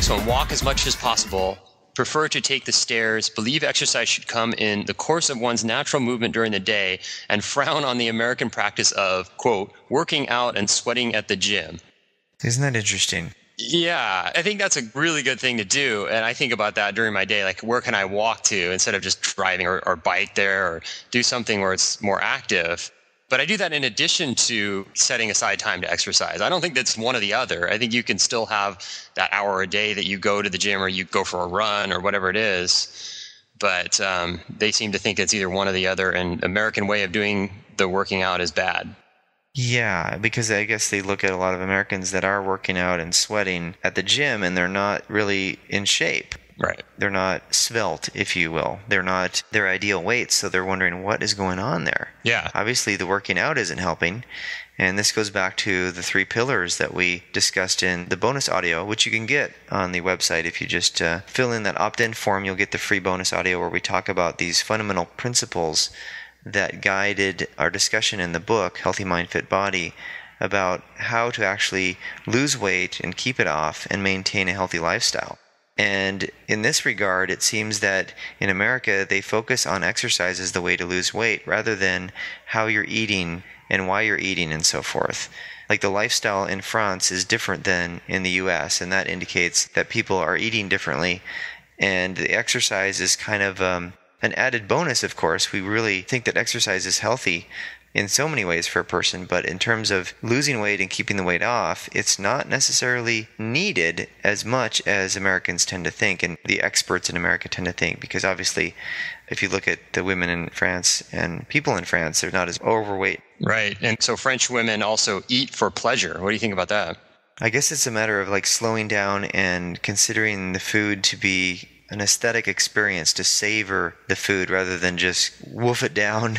Next one, walk as much as possible. Prefer to take the stairs. Believe exercise should come in the course of one's natural movement during the day, and frown on the American practice of, quote, working out and sweating at the gym. Isn't that interesting? Yeah, I think that's a really good thing to do. And I think about that during my day, like where can I walk to instead of just driving or bike there or do something where it's more active. But I do that in addition to setting aside time to exercise. I don't think that's one or the other. I think you can still have that hour a day that you go to the gym or you go for a run or whatever it is. But they seem to think it's either one or the other. And American way of doing the working out is bad. Yeah, because I guess they look at a lot of Americans that are working out and sweating at the gym and they're not really in shape. Right. They're not svelte, if you will. They're not their ideal weight, so they're wondering what is going on there. Yeah. Obviously, the working out isn't helping, and this goes back to the 3 pillars that we discussed in the bonus audio, which you can get on the website. If you just fill in that opt-in form, you'll get the free bonus audio where we talk about these fundamental principles that guided our discussion in the book, Healthy Mind, Fit Body, about how to actually lose weight and keep it off and maintain a healthy lifestyle. And in this regard, it seems that in America, they focus on exercise as the way to lose weight rather than how you're eating and why you're eating and so forth. Like the lifestyle in France is different than in the US, and that indicates that people are eating differently. And the exercise is kind of an added bonus, of course. We really think that exercise is healthy in so many ways for a person, but in terms of losing weight and keeping the weight off, it's not necessarily needed as much as Americans tend to think, and the experts in America tend to think, because obviously, if you look at the women in France and people in France, they're not as overweight. Right. And so French women also eat for pleasure. What do you think about that? I guess it's a matter of like slowing down and considering the food to be an aesthetic experience, to savor the food rather than just wolf it down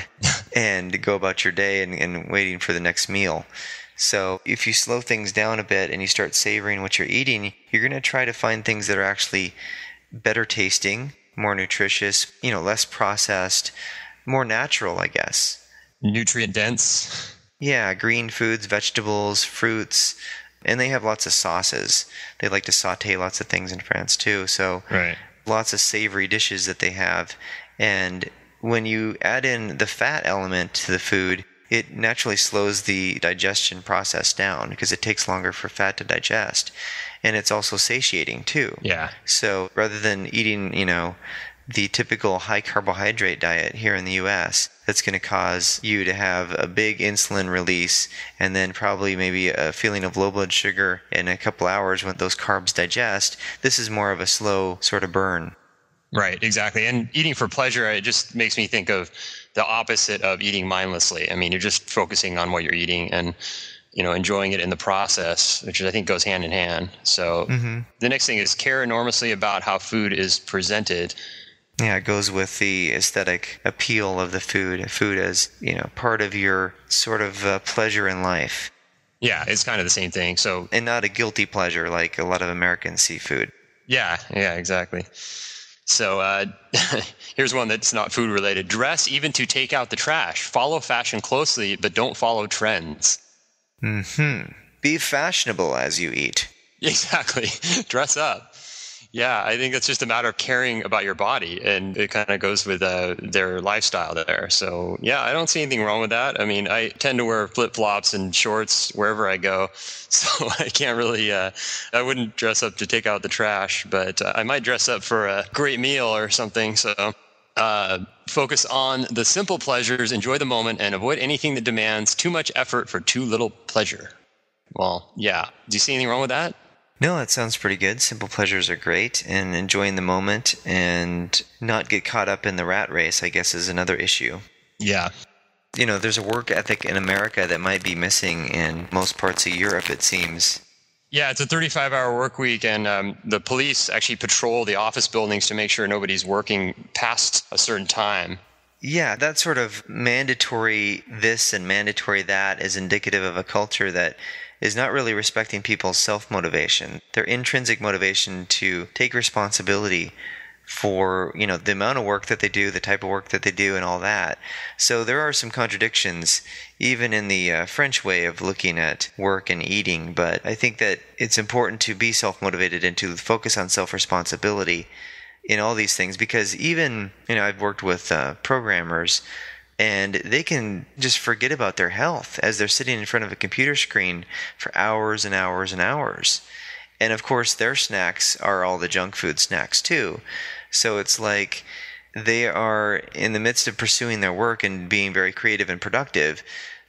and go about your day and waiting for the next meal. So if you slow things down a bit and you start savoring what you're eating, you're going to try to find things that are actually better tasting, more nutritious, less processed, more natural, I guess. Nutrient dense. Yeah, green foods, vegetables, fruits, and they have lots of sauces. They like to saute lots of things in France too. So right. Lots of savory dishes that they have. And when you add in the fat element to the food, it naturally slows the digestion process down because it takes longer for fat to digest. And it's also satiating too. Yeah. So rather than eating, the typical high carbohydrate diet here in the US, that's going to cause you to have a big insulin release and then probably maybe a feeling of low blood sugar in a couple hours when those carbs digest. This is more of a slow sort of burn. Right, exactly. And eating for pleasure, it just makes me think of the opposite of eating mindlessly. I mean, you're just focusing on what you're eating and enjoying it in the process, which I think goes hand in hand. So The next thing is care enormously about how food is presented. Yeah, it goes with the aesthetic appeal of the food as, part of your sort of pleasure in life. Yeah, it's kind of the same thing. So, and not a guilty pleasure like a lot of Americans see food. Yeah, exactly. So here's one that's not food related. Dress even to take out the trash. Follow fashion closely, but don't follow trends. Be fashionable as you eat. Exactly. Dress up. Yeah, I think it's just a matter of caring about your body, and it kind of goes with their lifestyle there. So, yeah, I don't see anything wrong with that. I mean, I tend to wear flip-flops and shorts wherever I go, so I can't really, I wouldn't dress up to take out the trash, but I might dress up for a great meal or something. So, focus on the simple pleasures, enjoy the moment, and avoid anything that demands too much effort for too little pleasure. Well, yeah. Do you see anything wrong with that? No, that sounds pretty good. Simple pleasures are great, and enjoying the moment and not get caught up in the rat race, I guess, is another issue. Yeah. There's a work ethic in America that might be missing in most parts of Europe, it seems. Yeah, it's a 35-hour work week, and the police actually patrol the office buildings to make sure nobody's working past a certain time. Yeah, that sort of mandatory this and mandatory that is indicative of a culture that is not really respecting people's self-motivation, their intrinsic motivation to take responsibility for, the amount of work that they do, the type of work that they do, and all that. So there are some contradictions even in the French way of looking at work and eating, but I think that it's important to be self-motivated and to focus on self-responsibility in all these things, because even, I've worked with programmers, and they can just forget about their health as they're sitting in front of a computer screen for hours and hours and hours. And of course, their snacks are all the junk food snacks too. So it's like they are in the midst of pursuing their work and being very creative and productive.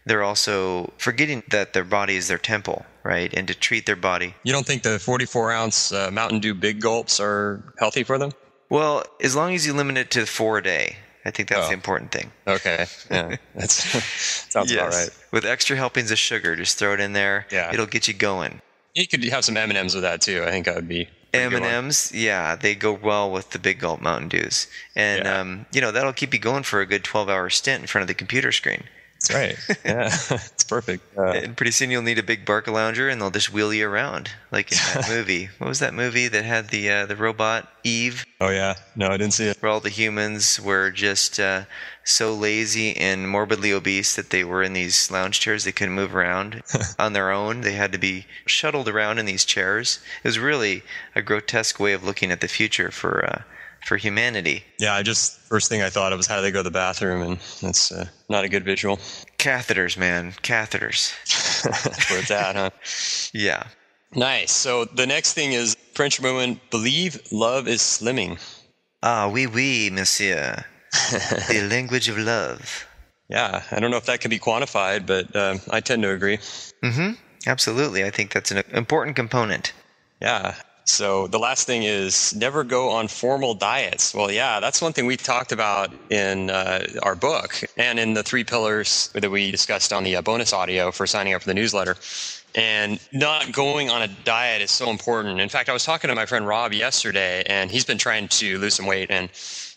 They're also forgetting that their body is their temple, right? And to treat their body. You don't think the 44-ounce Mountain Dew Big Gulps are healthy for them? Well, as long as you limit it to 4 a day. I think that's the important thing. Okay. Yeah. That sounds about right. With extra helpings of sugar, just throw it in there. Yeah. It'll get you going. You could have some M&Ms with that too. I think that would be M&Ms, yeah, they go well with the Big Gulp Mountain Dews. And, that'll keep you going for a good 12-hour stint in front of the computer screen. That's right. Yeah, it's perfect. And pretty soon you'll need a big Barcalounger, and they'll just wheel you around, like in that movie. What was that movie that had the robot, Eve? Oh, yeah. No, I didn't see it. Where all the humans were just so lazy and morbidly obese that they were in these lounge chairs. They couldn't move around on their own. They had to be shuttled around in these chairs. It was really a grotesque way of looking at the future for humanity. Yeah, first thing I thought of was how do they go to the bathroom, and that's not a good visual. Catheters, man. Catheters. That's where it's at, huh? Yeah. Nice. So the next thing is French women believe love is slimming. Ah, oui, monsieur. The language of love. Yeah, I don't know if that can be quantified, but I tend to agree. Mm-hmm. Absolutely. I think that's an important component. Yeah. So the last thing is never go on formal diets. Well, yeah, that's one thing we talked about in our book and in the 3 pillars that we discussed on the bonus audio for signing up for the newsletter. And not going on a diet is so important. In fact, I was talking to my friend Rob yesterday, and he's been trying to lose some weight, and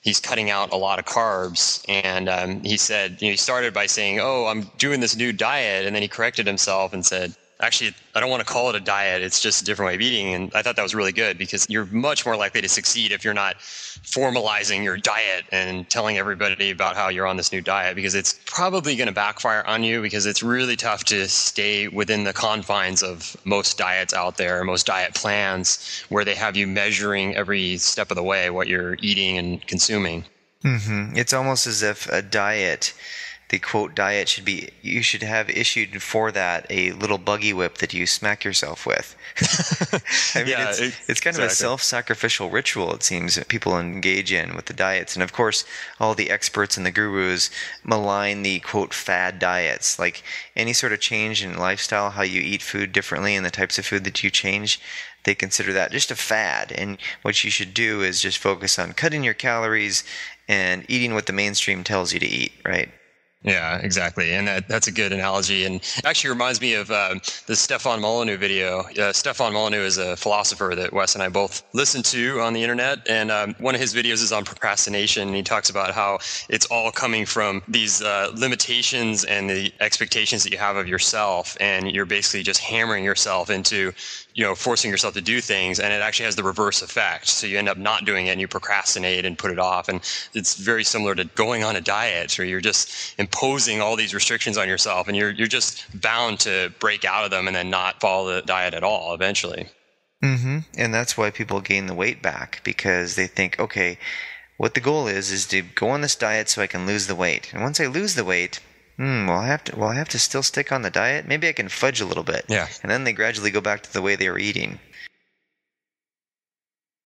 he's cutting out a lot of carbs. And he said, he started by saying, oh, I'm doing this new diet. And then he corrected himself and said, actually, I don't want to call it a diet. It's just a different way of eating. And I thought that was really good because you're much more likely to succeed if you're not formalizing your diet and telling everybody about how you're on this new diet, because it's probably going to backfire on you, because it's really tough to stay within the confines of most diets out there, most diet plans where they have you measuring every step of the way what you're eating and consuming. Mm-hmm. It's almost as if a diet, the quote diet you should have issued for that a little buggy whip that you smack yourself with. I mean, yeah, it's kind of a self-sacrificial ritual, it seems, that people engage in with the diets. And of course, all the experts and the gurus malign the quote fad diets. Like any sort of change in lifestyle, how you eat food differently and the types of food that you change, they consider that just a fad. And what you should do is just focus on cutting your calories and eating what the mainstream tells you to eat, right? Yeah, exactly. And that's a good analogy. And actually reminds me of the Stefan Molyneux video. Stefan Molyneux is a philosopher that Wes and I both listen to on the internet. And one of his videos is on procrastination. And he talks about how it's all coming from these limitations and the expectations that you have of yourself. And you're basically just hammering yourself into, forcing yourself to do things. And it actually has the reverse effect. So you end up not doing it and you procrastinate and put it off. And it's very similar to going on a diet, where you're just imposing all these restrictions on yourself, and you're just bound to break out of them and then not follow the diet at all eventually. Mm-hmm. And that's why people gain the weight back, because they think, okay, what the goal is to go on this diet so I can lose the weight. And once I lose the weight, I have to still stick on the diet. Maybe I can fudge a little bit. Yeah. And then they gradually go back to the way they were eating.